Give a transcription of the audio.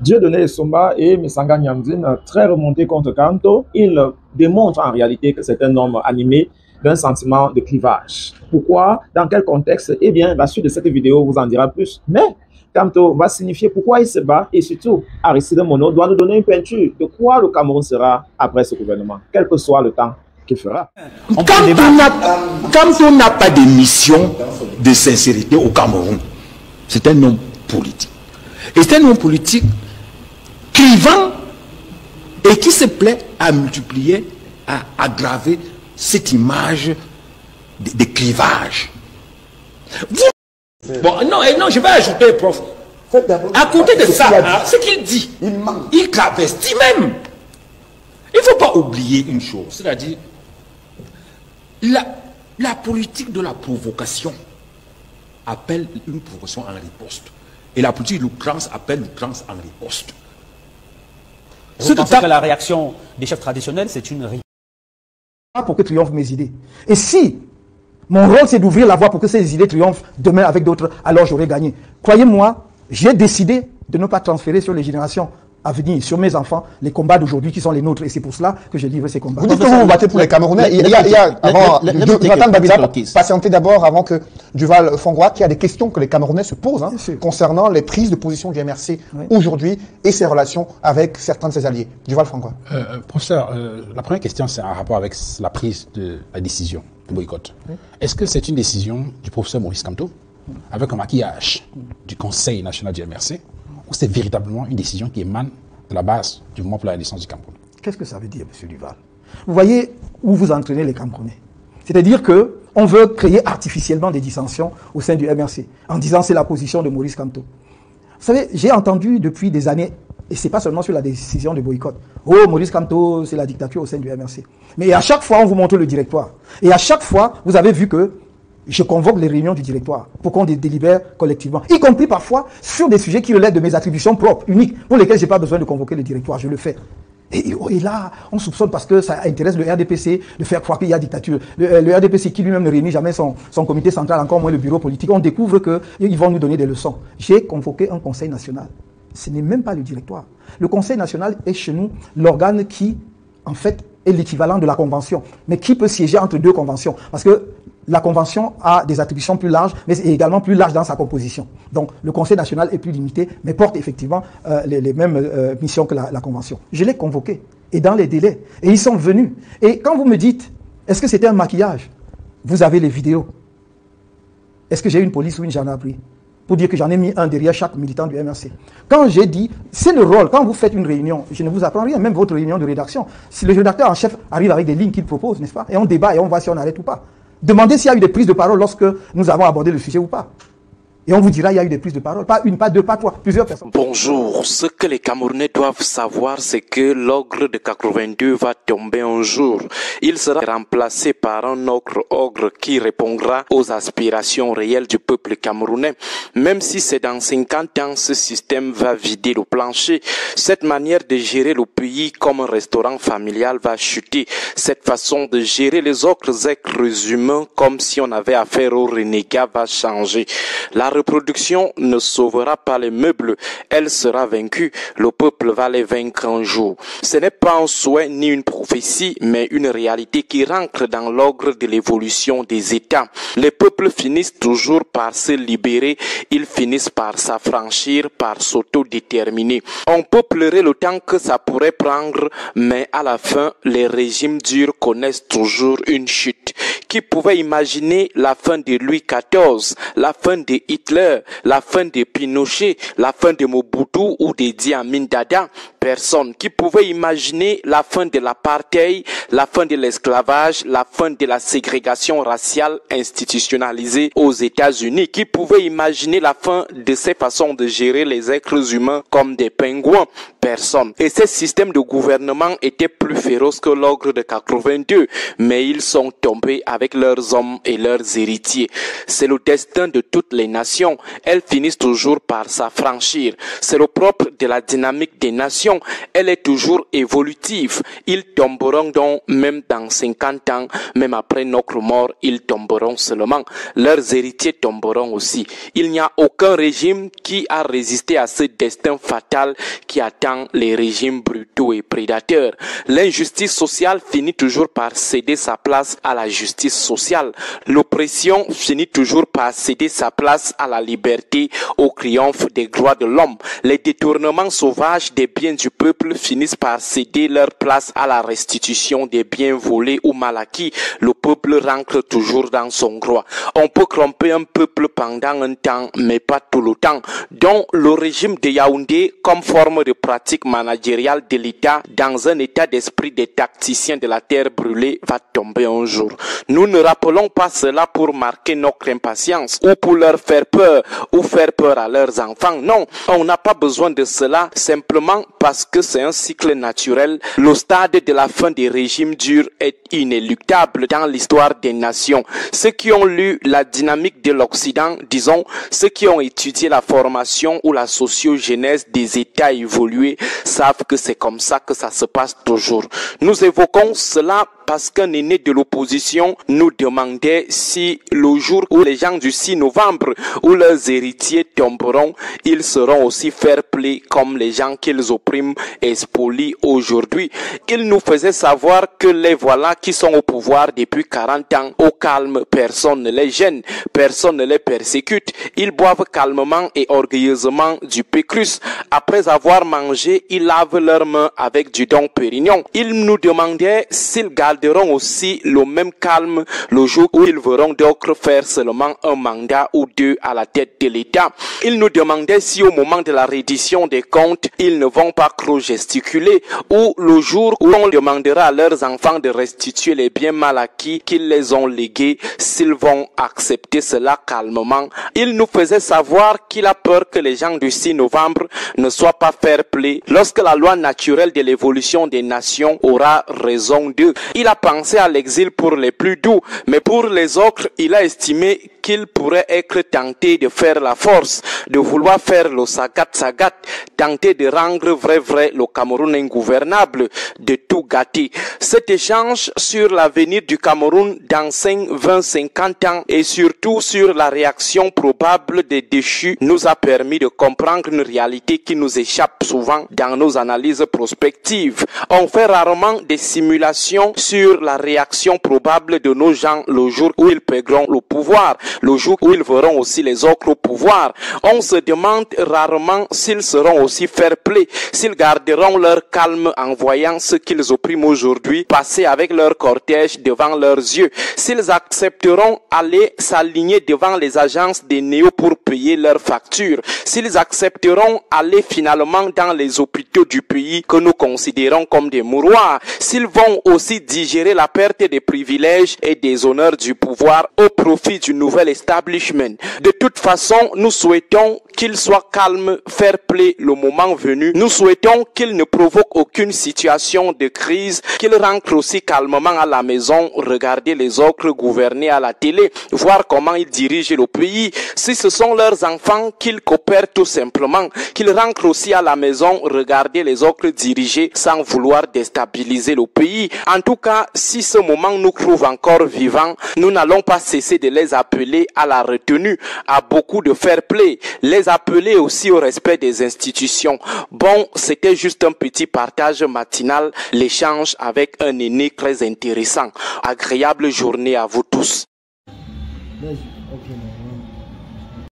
Dieudonné Somba et Misanga Nyamzine, très remontés contre Kanto, ils démontrent en réalité que c'est un homme animé d'un sentiment de clivage. Pourquoi? Dans quel contexte? Eh bien, la suite de cette vidéo vous en dira plus. Mais Kanto va signifier pourquoi il se bat et surtout, Aristide Mono doit nous donner une peinture de quoi le Cameroun sera après ce gouvernement, quel que soit le temps qu'il fera. Kanto n'a pas de mission de sincérité au Cameroun. C'est un homme politique. Et c'est un homme politique clivant et qui se plaît à multiplier, à aggraver cette image de clivage. Bon, non, je vais ajouter, prof. À côté de ça, ce qu'il dit, il travestit même. Il ne faut pas oublier une chose, c'est-à-dire la politique de la provocation appelle une provocation en riposte. Et la politique de l'outrance appelle l'outrance en riposte. Vous pensez que la réaction des chefs traditionnels, c'est une riposte? Pour que triomphent mes idées. Et si mon rôle c'est d'ouvrir la voie pour que ces idées triomphent demain avec d'autres, alors j'aurai gagné. Croyez-moi, j'ai décidé de ne pas transférer sur les générations à venir, sur mes enfants, les combats d'aujourd'hui qui sont les nôtres. Et c'est pour cela que je livre ces combats. Vous dites que vous vous battez pour les Camerounais. Il y a avant Jonathan Babila, patientez d'abord avant que Duval Fongois, qui a des questions que les Camerounais se posent concernant les prises de position du MRC aujourd'hui et ses relations avec certains de ses alliés. Duval Fongois. Professeur, la première question, c'est en rapport avec la prise de la décision de boycott. Est-ce que c'est une décision du professeur Maurice Kamto, avec un maquillage du Conseil national du MRC, ou c'est véritablement une décision qui émane de la base du mouvement pour la naissance du Cameroun? Qu'est-ce que ça veut dire, M. Duval? Vous voyez où vous entraînez les Camerounais. C'est-à-dire qu'on veut créer artificiellement des dissensions au sein du MRC, en disant c'est la position de Maurice Kamto. Vous savez, j'ai entendu depuis des années, et c'est pas seulement sur la décision de boycott, oh, Maurice Kamto, c'est la dictature au sein du MRC. Mais à chaque fois, on vous montre le directoire. Et à chaque fois, vous avez vu que je convoque les réunions du directoire pour qu'on délibère collectivement, y compris parfois sur des sujets qui relèvent de mes attributions propres, uniques, pour lesquels je n'ai pas besoin de convoquer le directoire, je le fais. Et là, on soupçonne parce que ça intéresse le RDPC de faire croire qu'il y a dictature. Le RDPC qui lui-même ne réunit jamais son comité central, encore moins le bureau politique, on découvre qu'ils vont nous donner des leçons. J'ai convoqué un conseil national. Ce n'est même pas le directoire. Le conseil national est chez nous l'organe qui, en fait, est l'équivalent de la convention, mais qui peut siéger entre deux conventions. Parce que la convention a des attributions plus larges, mais est également plus large dans sa composition. Donc, le Conseil national est plus limité, mais porte effectivement les mêmes missions que la convention. Je l'ai convoqué, et dans les délais, et ils sont venus. Et quand vous me dites, est-ce que c'était un maquillage? Vous avez les vidéos. Est-ce que j'ai une police ou une gendarmerie pour dire que j'en ai mis un derrière chaque militant du MRC? Quand j'ai dit, c'est le rôle, quand vous faites une réunion, je ne vous apprends rien, même votre réunion de rédaction, si le rédacteur en chef arrive avec des lignes qu'il propose, n'est-ce pas? Et on débat et on voit si on arrête ou pas. Demandez s'il y a eu des prises de parole lorsque nous avons abordé le sujet ou pas. Et on vous dira il y a eu des prises de parole, pas une, pas deux, pas trois, plusieurs personnes. Bonjour, ce que les Camerounais doivent savoir, c'est que l'ogre de 82 va tomber un jour. Il sera remplacé par un autre ogre qui répondra aux aspirations réelles du peuple camerounais. Même si c'est dans 50 ans, ce système va vider le plancher. Cette manière de gérer le pays comme un restaurant familial va chuter. Cette façon de gérer les autres êtres humains comme si on avait affaire aux renégats va changer. La reproduction ne sauvera pas les meubles, elle sera vaincue, le peuple va les vaincre un jour. Ce n'est pas un souhait ni une prophétie, mais une réalité qui rentre dans l'ogre de l'évolution des États. Les peuples finissent toujours par se libérer, ils finissent par s'affranchir, par s'autodéterminer. On peut pleurer le temps que ça pourrait prendre, mais à la fin, les régimes durs connaissent toujours une chute. Qui pouvait imaginer la fin de Louis XIV, la fin de Hitler, la fin de Pinochet, la fin de Mobutu ou de Idi Amin Dada? Personne. Qui pouvait imaginer la fin de l'apartheid, la fin de l'esclavage, la fin de la ségrégation raciale institutionnalisée aux États-Unis? Qui pouvait imaginer la fin de ces façons de gérer les êtres humains comme des pingouins? Personne. Et ces systèmes de gouvernement étaient plus féroces que l'ogre de 82, mais ils sont tombés avec leurs hommes et leurs héritiers. C'est le destin de toutes les nations. Elles finissent toujours par s'affranchir. C'est le propre de la dynamique des nations. nation, elle est toujours évolutive. Ils tomberont donc même dans 50 ans, même après notre mort, ils tomberont seulement. Leurs héritiers tomberont aussi. Il n'y a aucun régime qui a résisté à ce destin fatal qui attend les régimes brutaux et prédateurs. L'injustice sociale finit toujours par céder sa place à la justice sociale. L'oppression finit toujours par céder sa place à la liberté, au triomphe des droits de l'homme. Les détournements sauvages des biens du peuple finissent par céder leur place à la restitution des biens volés ou mal acquis. Le peuple rentre toujours dans son droit. On peut tromper un peuple pendant un temps, mais pas tout le temps. Donc, le régime de Yaoundé, comme forme de pratique managériale de l'État, dans un état d'esprit des tacticiens de la terre brûlée, va tomber un jour. Nous ne rappelons pas cela pour marquer notre impatience, ou pour leur faire peur, ou faire peur à leurs enfants. Non, on n'a pas besoin de cela, simplement parce que c'est un cycle naturel. Le stade de la fin des régimes durs est inéluctable dans l'histoire des nations. Ceux qui ont lu la dynamique de l'Occident, disons, ceux qui ont étudié la formation ou la sociogénèse des États évolués, savent que c'est comme ça que ça se passe toujours. Nous évoquons cela parce qu'un aîné de l'opposition nous demandait si le jour où les gens du 6 novembre, où leurs héritiers tomberont, ils seront aussi fair-play comme les gens qu'ils oppriment et spolient aujourd'hui. Il nous faisait savoir que les voilà qui sont au pouvoir depuis 40 ans, au calme, personne ne les gêne, personne ne les persécute. Ils boivent calmement et orgueilleusement du pécrus. Après avoir mangé, ils lavent leurs mains avec du Dom Pérignon. Il nous demandait s'ils garderont aussi le même calme le jour où ils verront d'autres faire seulement un mandat ou deux à la tête de l'État. Il nous demandait si au moment de la reddition des comptes, ils ne vont pas trop gesticuler, ou le jour où on demandera à leurs enfants de restituer les biens mal acquis qu'ils les ont légués, s'ils vont accepter cela calmement. Il nous faisait savoir qu'il a peur que les gens du 6 novembre ne soient pas fair-play lorsque la loi naturelle de l'évolution des nations aura raison d'eux. Il a pensé à l'exil pour les plus doux, mais pour les autres, il a estimé qu'il pourrait être tenté de faire la force, de vouloir faire le sagat, tenter de rendre vrai le Cameroun ingouvernable, de tout gâter. Cet échange sur l'avenir du Cameroun dans 5, 20, 50 ans et surtout sur la réaction probable des déchus nous a permis de comprendre une réalité qui nous échappe souvent dans nos analyses prospectives. On fait rarement des simulations sur la réaction probable de nos gens le jour où ils perdront le pouvoir, le jour où ils verront aussi les autres au pouvoir. On se demande rarement s'ils seront aussi fair-play, s'ils garderont leur calme en voyant ce qu'ils oppriment aujourd'hui passer avec leur cortège devant leurs yeux, s'ils accepteront aller s'aligner devant les agences des néos pour payer leurs factures, s'ils accepteront aller finalement dans les hôpitaux du pays que nous considérons comme des mouroirs, s'ils vont aussi digérer la perte des privilèges et des honneurs du pouvoir au profit du nouvel establishment. De toute façon, nous souhaitons qu'il soit calme, fair-play le moment venu. Nous souhaitons qu'il ne provoque aucune situation de crise, qu'il rentre aussi calmement à la maison, regarder les autres gouverner à la télé, voir comment ils dirigent le pays. Si ce sont leurs enfants, qu'ils coopèrent tout simplement, qu'ils rentrent aussi à la maison, regarder les autres diriger sans vouloir déstabiliser le pays. En tout cas, si ce moment nous trouve encore vivants, nous n'allons pas cesser de les appeler à la retenue, à beaucoup de fair-play, les appeler aussi au respect des institutions. Bon, c'était juste un petit partage matinal, l'échange avec un aîné très intéressant. Agréable journée à vous tous. Ok.